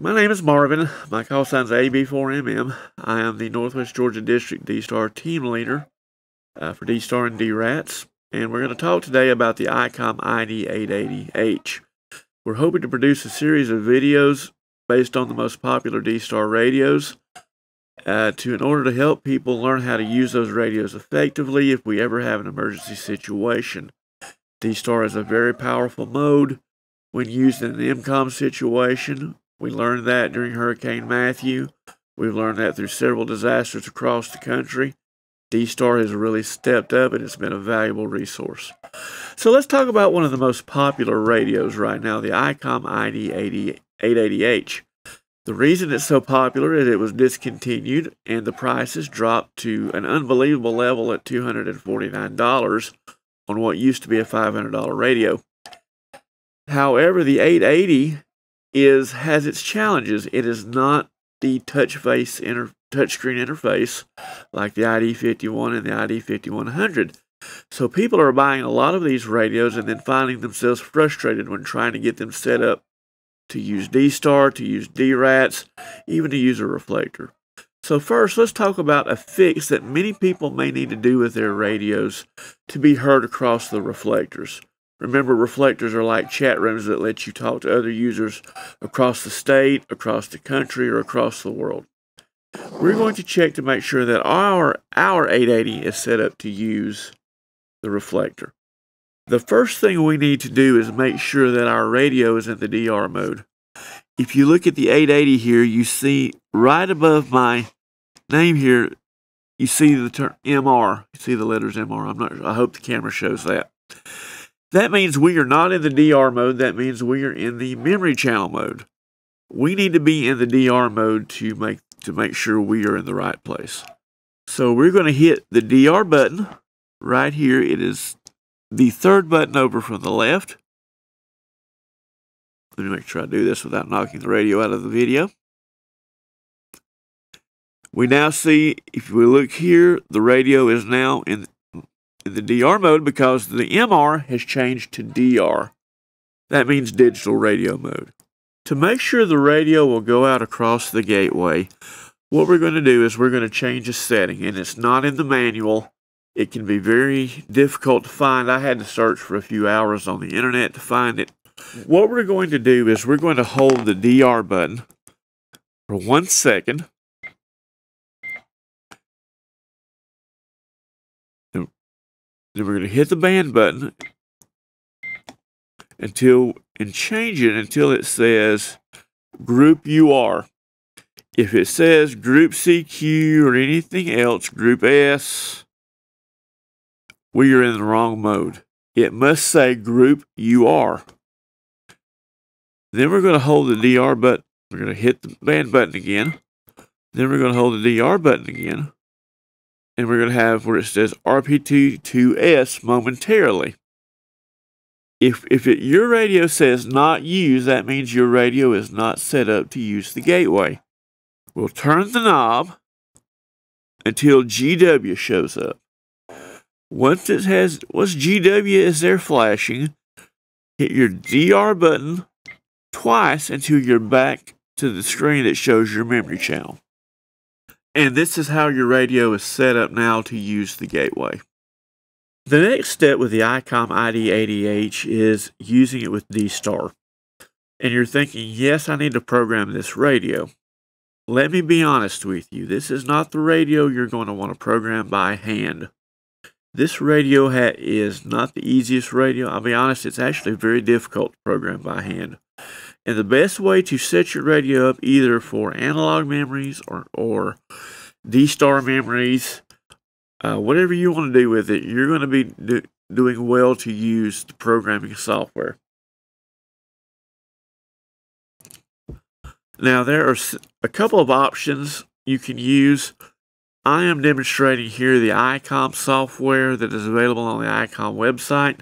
My name is Marvin. My call sign's AB4MM. I am the Northwest Georgia District D-Star team leader for D-Star and D-Rats. And we're going to talk today about the Icom ID-880H. We're hoping to produce a series of videos based on the most popular D-Star radios in order to help people learn how to use those radios effectively if we ever have an emergency situation. D-Star is a very powerful mode when used in an MCOM situation. We learned that during Hurricane Matthew. We've learned that through several disasters across the country. D-Star has really stepped up and it's been a valuable resource. So let's talk about one of the most popular radios right now, the Icom ID-880H. The reason it's so popular is it was discontinued and the prices dropped to an unbelievable level at $249 on what used to be a $500 radio. However, the 880 has its challenges. It is not the touchscreen interface like the ID-51 and the ID-5100. So people are buying a lot of these radios and then finding themselves frustrated when trying to get them set up to use D-Star, to use D-Rats, even to use a reflector. So first, let's talk about a fix that many people may need to do with their radios to be heard across the reflectors. Remember, reflectors are like chat rooms that let you talk to other users across the state, across the country, or across the world. We're going to check to make sure that our 880 is set up to use the reflector. The first thing we need to do is make sure that our radio is in the DR mode. If you look at the 880 here, you see right above my name here, you see the term MR. You see the letters MR. I hope the camera shows that. That means we are not in the DR mode. That means we are in the memory channel mode. We need to be in the DR mode to make sure we are in the right place. So we're going to hit the DR button right here. It is the third button over from the left. Let me make sure I do this without knocking the radio out of the video. We now see, if we look here, the radio is now in the DR mode because the MR has changed to DR. That means digital radio mode. To make sure the radio will go out across the gateway, what we're going to do is we're going to change a setting, and it's not in the manual. It can be very difficult to find. I had to search for a few hours on the internet to find it. What we're going to do is we're going to hold the DR button for 1 second. Then we're going to hit the band button and change it until it says Group UR. If it says Group CQ or anything else, Group S, we are in the wrong mode. It must say Group UR. Then we're going to hold the DR button. We're going to hit the band button again. Then we're going to hold the DR button again. And we're going to have where it says RP22S momentarily. If your radio says not used, that means your radio is not set up to use the gateway. We'll turn the knob until GW shows up. Once GW is there flashing, hit your DR button twice until you're back to the screen that shows your memory channel. And this is how your radio is set up now to use the gateway. The next step with the Icom ID-80H is using it with D-Star. And you're thinking, yes, I need to program this radio. Let me be honest with you. This is not the radio you're going to want to program by hand. This radio is not the easiest radio. I'll be honest, it's actually very difficult to program by hand. And the best way to set your radio up either for analog memories or D-Star memories, whatever you want to do with it, you're going to be doing well to use the programming software. Now, there are a couple of options you can use. I am demonstrating here the Icom software that is available on the Icom website,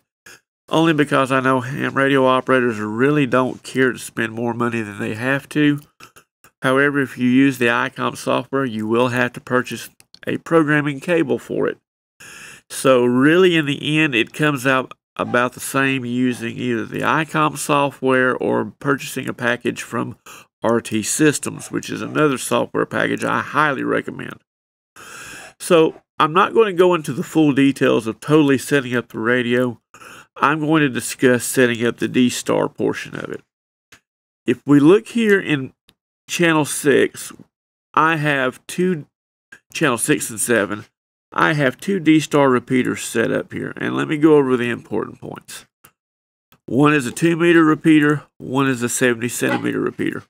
only because I know ham radio operators really don't care to spend more money than they have to. However, if you use the Icom software, you will have to purchase a programming cable for it. So really, in the end, it comes out about the same using either the Icom software or purchasing a package from RT Systems, which is another software package I highly recommend. So I'm not going to go into the full details of totally setting up the radio. I'm going to discuss setting up the D-Star portion of it. If we look here in channel 6, I have channel 6 and 7, I have two D-Star repeaters set up here, and let me go over the important points. One is a 2-meter repeater, one is a 70-centimeter repeater.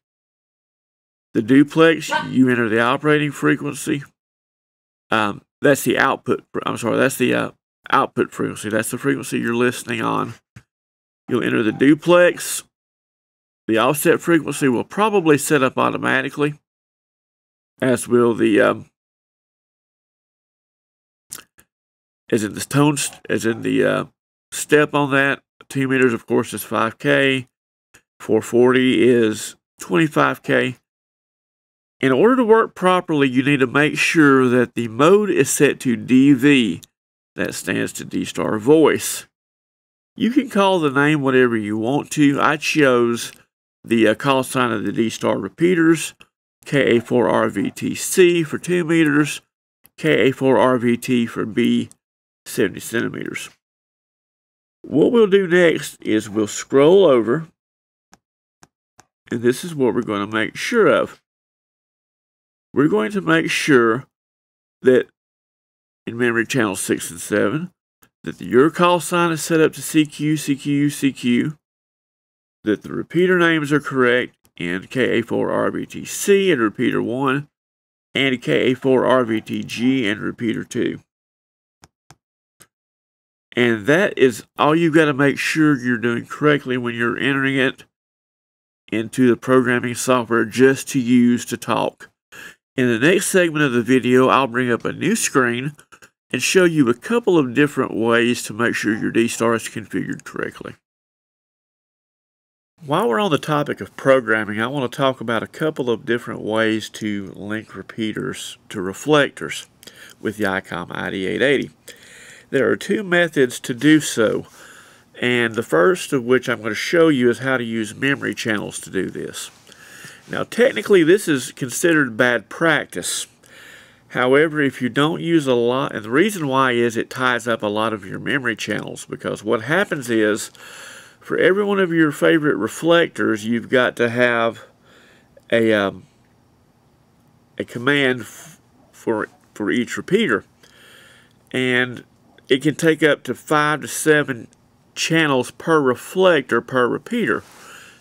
The duplex, you enter the operating frequency. That's the output. That's the output frequency. That's the frequency you're listening on. You'll enter the duplex. The offset frequency will probably set up automatically, as will the as in the step on that. 2 meters, of course, is 5K. 440 is 25K. In order to work properly, you need to make sure that the mode is set to DV. That stands to D-Star Voice. You can call the name whatever you want to. I chose the call sign of the D-Star repeaters, KA4RVTC for 2 meters, KA4RVT for B, 70 centimeters. What we'll do next is we'll scroll over, and this is what we're going to make sure of. We're going to make sure that in memory channel 6 and 7, that your call sign is set up to CQ, CQ, CQ, that the repeater names are correct in KA4RVTC and repeater 1, and KA4RVTG and repeater 2. And that is all you've got to make sure you're doing correctly when you're entering it into the programming software just to use to talk. In the next segment of the video, I'll bring up a new screen and show you a couple of different ways to make sure your D-Star is configured correctly. While we're on the topic of programming, I want to talk about a couple of different ways to link repeaters to reflectors with the Icom ID-880. There are two methods to do so, and the first of which I'm going to show you is how to use memory channels to do this. Now, technically, this is considered bad practice. However, if you don't use a lot, and the reason why is it ties up a lot of your memory channels, because what happens is, for every one of your favorite reflectors, you've got to have a command for each repeater, and it can take up to 5 to 7 channels per reflector per repeater.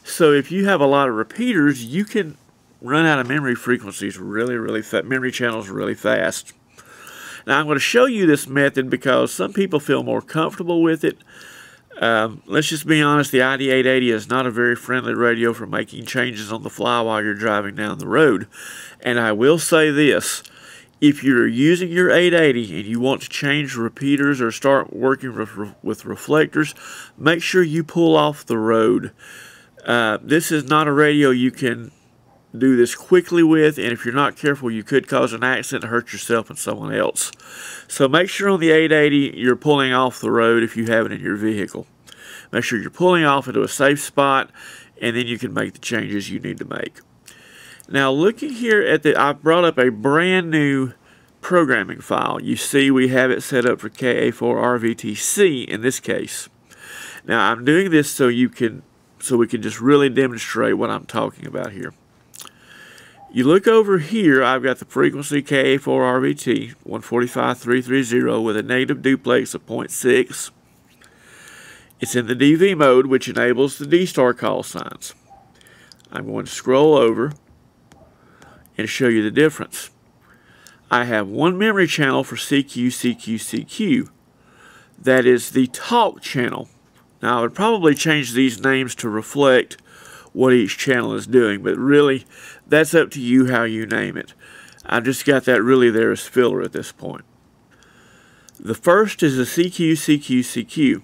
So if you have a lot of repeaters, you can run out of memory frequencies really fast, memory channels really fast. Now I'm going to show you this method because some people feel more comfortable with it. Let's just be honest, the ID-880 is not a very friendly radio for making changes on the fly while you're driving down the road. And I will say this, if you're using your 880 and you want to change repeaters or start working with reflectors, make sure you pull off the road. This is not a radio you can do this quickly with, and if you're not careful, you could cause an accident, hurt yourself and someone else. So make sure on the 880 you're pulling off the road if you have it in your vehicle. Make sure you're pulling off into a safe spot, and then you can make the changes you need to make. Now, looking here at I brought up a brand new programming file. You see we have it set up for KA4RVTC in this case. Now, I'm doing this so we can just really demonstrate what I'm talking about here. You look over here, I've got the frequency KA4RVT 145.330 with a negative duplex of 0.6. It's in the DV mode, which enables the D-Star call signs. I'm going to scroll over and show you the difference. I have one memory channel for CQ, CQ, CQ. That is the talk channel. Now, I would probably change these names to reflect what each channel is doing, but really, that's up to you how you name it. I've just got that really there as filler at this point. The first is the CQ, CQ, CQ.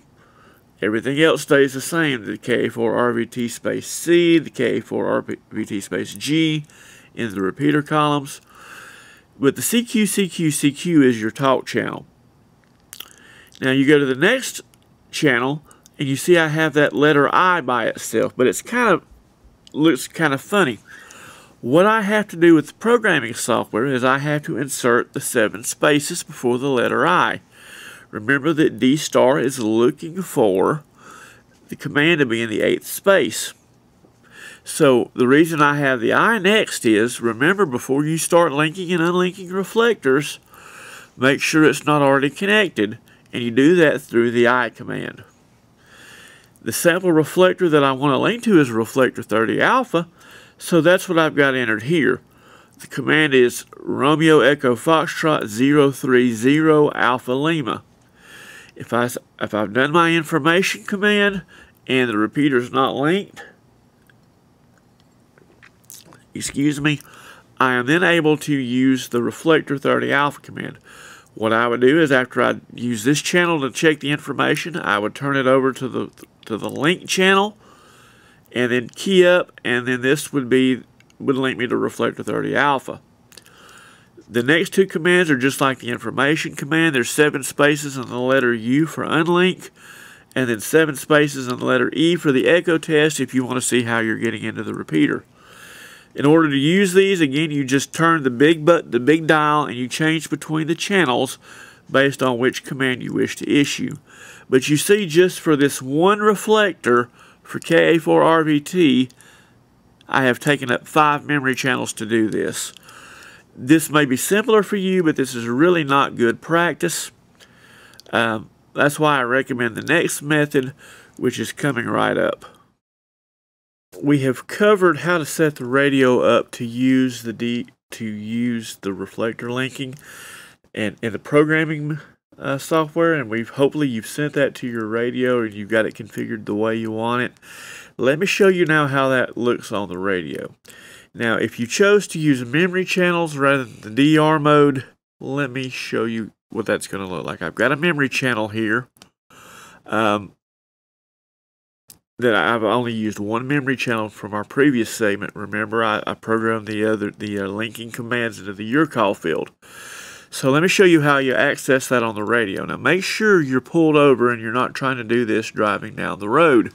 Everything else stays the same. The KA4RVT space C, the KA4RVT space G in the repeater columns. But the CQ, CQ, CQ is your talk channel. Now you go to the next channel, and you see I have that letter I by itself, but it's looks kind of funny. What I have to do with the programming software is I have to insert the 7 spaces before the letter I. Remember that D star is looking for the command to be in the 8th space. So the reason I have the I next is, remember, before you start linking and unlinking reflectors, make sure it's not already connected, and you do that through the I command. The sample reflector that I want to link to is reflector 30 alpha, so that's what I've got entered here. The command is Romeo Echo Foxtrot 030 Alpha Lima. If I've done my information command and the repeater is not linked, excuse me, I am then able to use the reflector 30 alpha command. What I would do is, after I use this channel to check the information, I would turn it over to the link channel and then key up, and then this would link me to reflector 30 alpha. The next 2 commands are just like the information command. There's 7 spaces in the letter U for unlink, and then 7 spaces in the letter E for the echo test if you want to see how you're getting into the repeater. In order to use these, again, you just turn the big dial, and you change between the channels based on which command you wish to issue. But you see, just for this one reflector for KA4RVT, I have taken up 5 memory channels to do this. This may be simpler for you, but this is really not good practice. That's why I recommend the next method, which is coming right up. We have covered how to set the radio up to use the reflector linking and in the programming software, and hopefully you've sent that to your radio and you've got it configured the way you want it. Let me show you now how that looks on the radio. Now, if you chose to use memory channels rather than the DR mode, let me show you what that's going to look like. I've got a memory channel here that I've only used one memory channel from our previous segment. Remember, I programmed the linking commands into the URCall field. So let me show you how you access that on the radio. Now, make sure you're pulled over and you're not trying to do this driving down the road,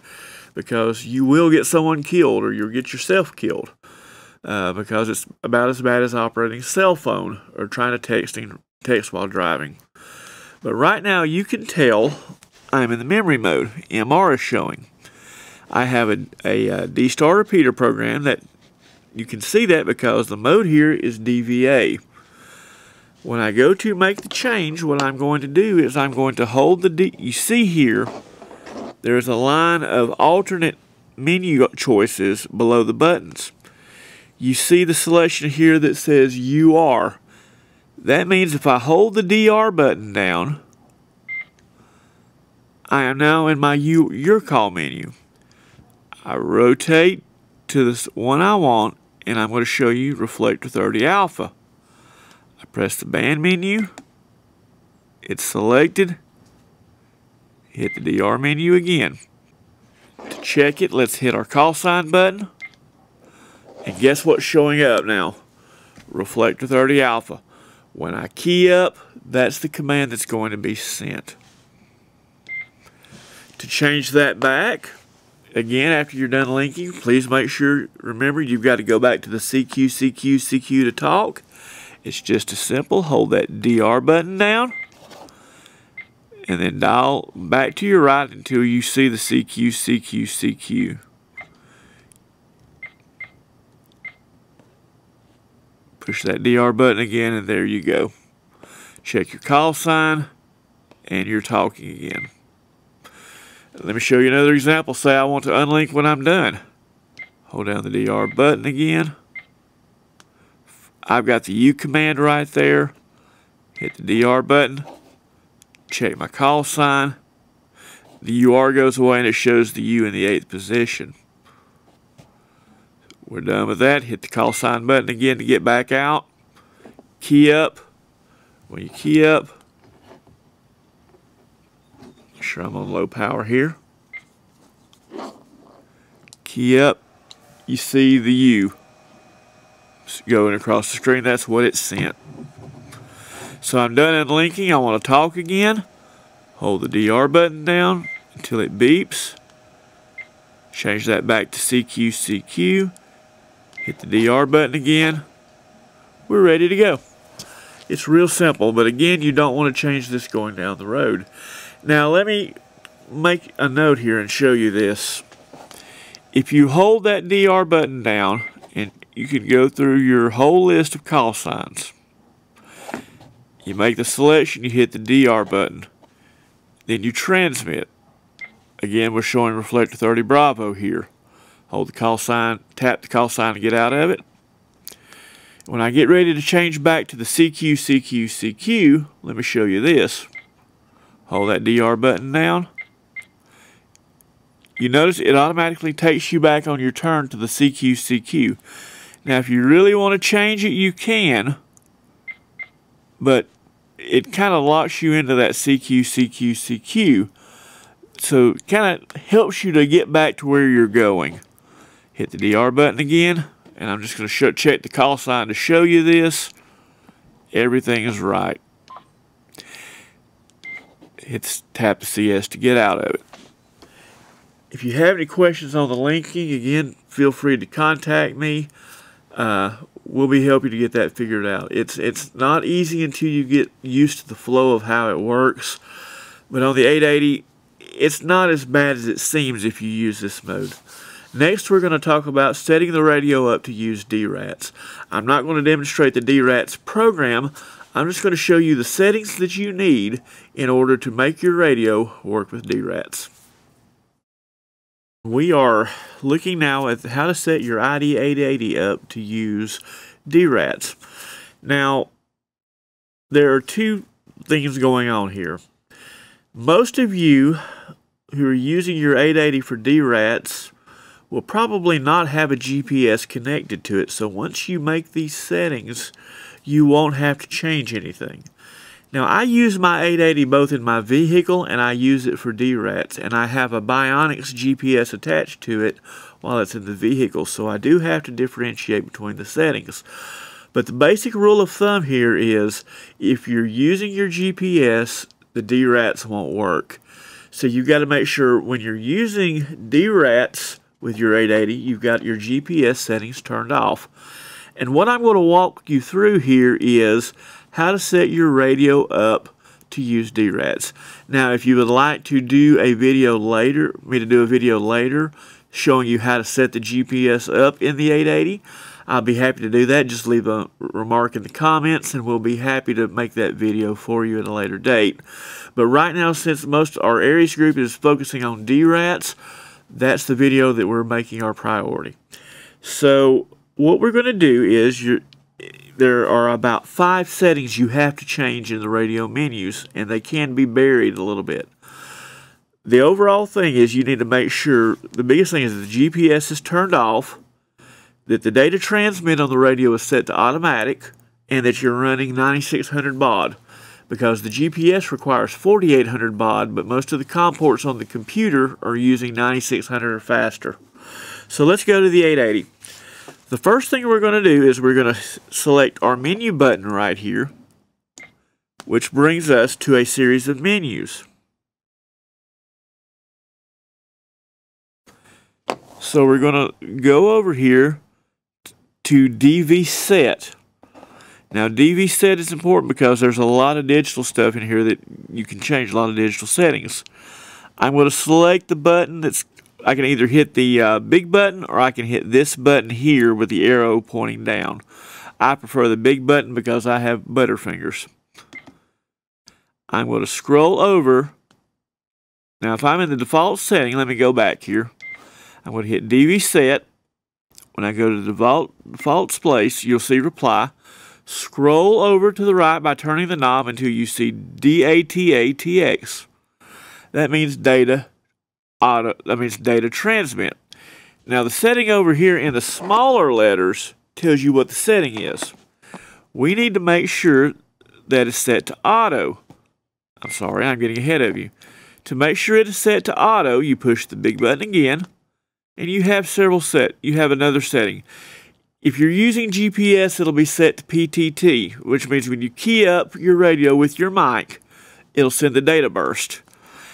because you will get someone killed, or you'll get yourself killed, because it's about as bad as operating a cell phone or trying to text while driving. But right now you can tell I'm in the memory mode. MR is showing. I have a D-star repeater program that you can see that because the mode here is DVA. When I go to make the change, what I'm going to do is I'm going to hold you see here, there's a line of alternate menu choices below the buttons. You see the selection here that says UR. That means if I hold the DR button down, I am now in my URCall menu. I rotate to this one I want, and I'm going to show you reflector 30 alpha. I press the band menu, it's selected, hit the DR menu again. To check it, let's hit our call sign button, and guess what's showing up now? Reflector 30 alpha. When I key up, that's the command that's going to be sent. To change that back, again, after you're done linking, please remember you've got to go back to the CQ to talk. It's just as simple. Hold that DR button down and then dial back to your right until you see the CQ. Push that DR button again, and there you go. Check your call sign, and you're talking again. Let me show you another example. Say I want to unlink when I'm done. Hold down the DR button again. I've got the U command right there. Hit the DR button. Check my call sign. The UR goes away and it shows the U in the 8th position. We're done with that. Hit the call sign button again to get back out. Key up. When you key up, make sure I'm on low power here. Key up. You see the U going across the screen. That's what it sent. So I'm done unlinking. I want to talk again. Hold the DR button down until it beeps. Change that back to CQ. Hit the DR button again. We're ready to go. It's real simple, but again, you don't want to change this going down the road. Now let me make a note here and show you this. If you hold that DR button down, and you can go through your whole list of call signs. You make the selection, you hit the DR button. Then you transmit. Again, we're showing reflector 30 Bravo here. Hold the call sign, tap the call sign to get out of it. When I get ready to change back to the CQ, let me show you this. Hold that DR button down. You notice it automatically takes you back on your turn to the CQ. Now if you really want to change it, you can, but it kind of locks you into that CQ. So it kind of helps you to get back to where you're going. Hit the DR button again, and I'm just going to check the call sign to show you this. Everything is right. Tap the CS to get out of it. If you have any questions on the linking, again, feel free to contact me. We'll be helping you to get that figured out. It's not easy until you get used to the flow of how it works. But on the 880, it's not as bad as it seems if you use this mode. Next, we're going to talk about setting the radio up to use DRATs. I'm not going to demonstrate the DRATs program. I'm just going to show you the settings that you need in order to make your radio work with DRATs. We are looking now at how to set your ID-880 up to use DRATs. Now, there are two things going on here. Most of you who are using your 880 for DRATs will probably not have a GPS connected to it, so once you make these settings, you won't have to change anything. Now, I use my 880 both in my vehicle and I use it for DRATs, and I have a Bionics GPS attached to it while it's in the vehicle, so I do have to differentiate between the settings. But the basic rule of thumb here is if you're using your GPS, the DRATs won't work. So you've got to make sure when you're using DRATs with your 880, you've got your GPS settings turned off. And what I'm going to walk you through here is how to set your radio up to use DRATs. Now, if you would like to do a video later, showing you how to set the GPS up in the 880, I'll be happy to do that. Just leave a remark in the comments and we'll be happy to make that video for you at a later date. But right now, since most of our Aries group is focusing on DRATs, that's the video that we're making our priority. So what we're going to do is there are about 5 settings you have to change in the radio menus, and they can be buried a little bit. The overall thing is you need to make sure, the biggest thing is that the GPS is turned off, that the data transmit on the radio is set to automatic, and that you're running 9600 baud. Because the GPS requires 4800 baud, but most of the COM ports on the computer are using 9600 or faster. So let's go to the 880. The first thing we're going to do is we're going to select our menu button right here, which brings us to a series of menus. So we're going to go over here to DV set. Now DV set is important because there's a lot of digital stuff in here that you can change, a lot of digital settings. I'm going to select the button that's, I can either hit the big button or I can hit this button here with the arrow pointing down. I prefer the big button because I have butterfingers. I'm going to scroll over. Now if I'm in the default setting, let me go back here. I'm going to hit DV set. When I go to the default place, you'll see reply. Scroll over to the right by turning the knob until you see DATA-TX. That means data transmit. Now the setting over here in the smaller letters tells you what the setting is. We need to make sure that it's set to auto. I'm sorry, I'm getting ahead of you. To make sure it is set to auto, you push the big button again, and you have another setting. If you're using GPS, it'll be set to PTT, which means when you key up your radio with your mic, it'll send the data burst.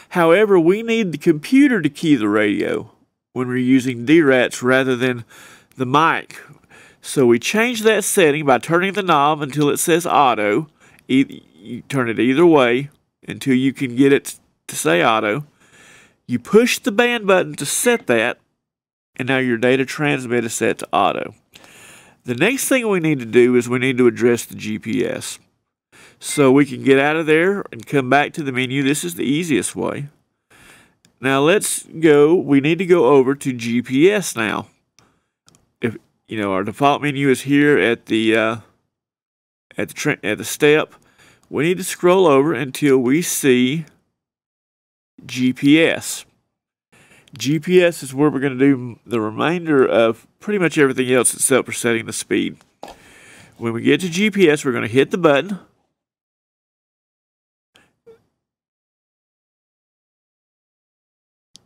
However, we need the computer to key the radio when we're using DRATs rather than the mic. So we change that setting by turning the knob until it says auto. You turn it either way until you can get it to say auto. You push the band button to set that, and now your data transmit is set to auto. The next thing we need to do is we need to address the GPS. So we can get out of there and come back to the menu. This is the easiest way. Now we need to go over to GPS now. If our default menu is here at the step, we need to scroll over until we see GPS. GPS is where we're going to do the remainder of pretty much everything else except for setting the speed. When we get to GPS, we're going to hit the button.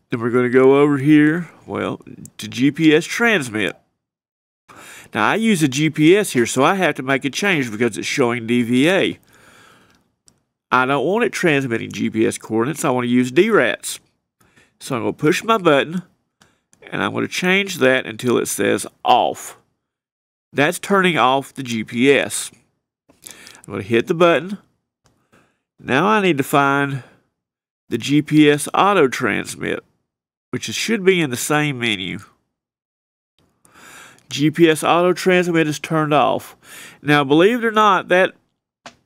Then we're going to go over here, to GPS transmit. Now I use a GPS here, so I have to make a change because it's showing DVA. I don't want it transmitting GPS coordinates. I want to use DRATs. So I'm going to push my button, and I'm going to change that until it says off. That's turning off the GPS. I'm going to hit the button. Now I need to find the GPS auto transmit, which should be in the same menu. GPS auto transmit is turned off. Now, believe it or not, that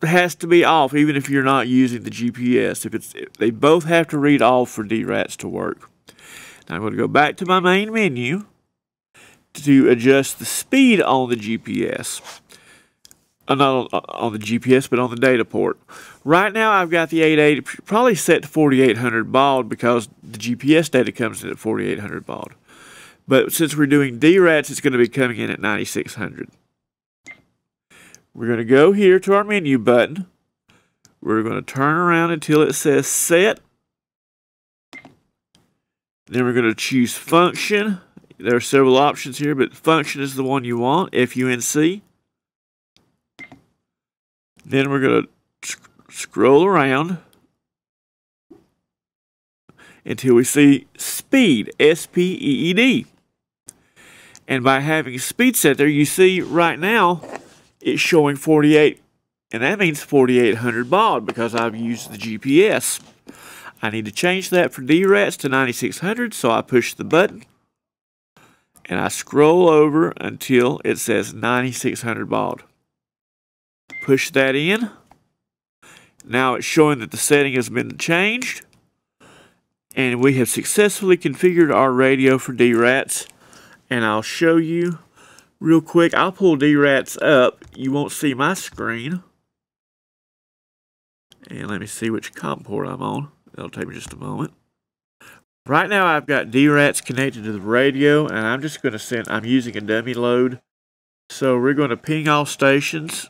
has to be off even if you're not using the GPS. They both have to read off for DRATs to work. Now I'm going to go back to my main menu to adjust the speed on the GPS. Not on the GPS, but on the data port. Right now I've got the 880 probably set to 4800 baud because the GPS data comes in at 4800 baud. But since we're doing DRATs, it's going to be coming in at 9600. We're going to go here to our menu button. We're going to turn around until it says set. Then we're going to choose function. There are several options here, but function is the one you want, FUNC. Then we're going to scroll around until we see speed, SPEED. And by having speed set there, you see right now it's showing 48, and that means 4800 baud because I've used the GPS. I need to change that for DRATs to 9600, so I push the button and I scroll over until it says 9600 baud. Push that in. Now it's showing that the setting has been changed, and we have successfully configured our radio for DRATs. And I'll show you real quick. I'll pull DRATs up. You won't see my screen. And let me see which COM port I'm on. That'll take me just a moment. Right now I've got DRATs connected to the radio, and I'm just going to I'm using a dummy load. So we're going to ping all stations.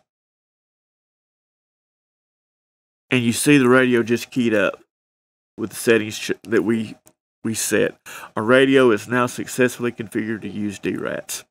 And you see the radio just keyed up with the settings that we set. Our radio is now successfully configured to use DRATs.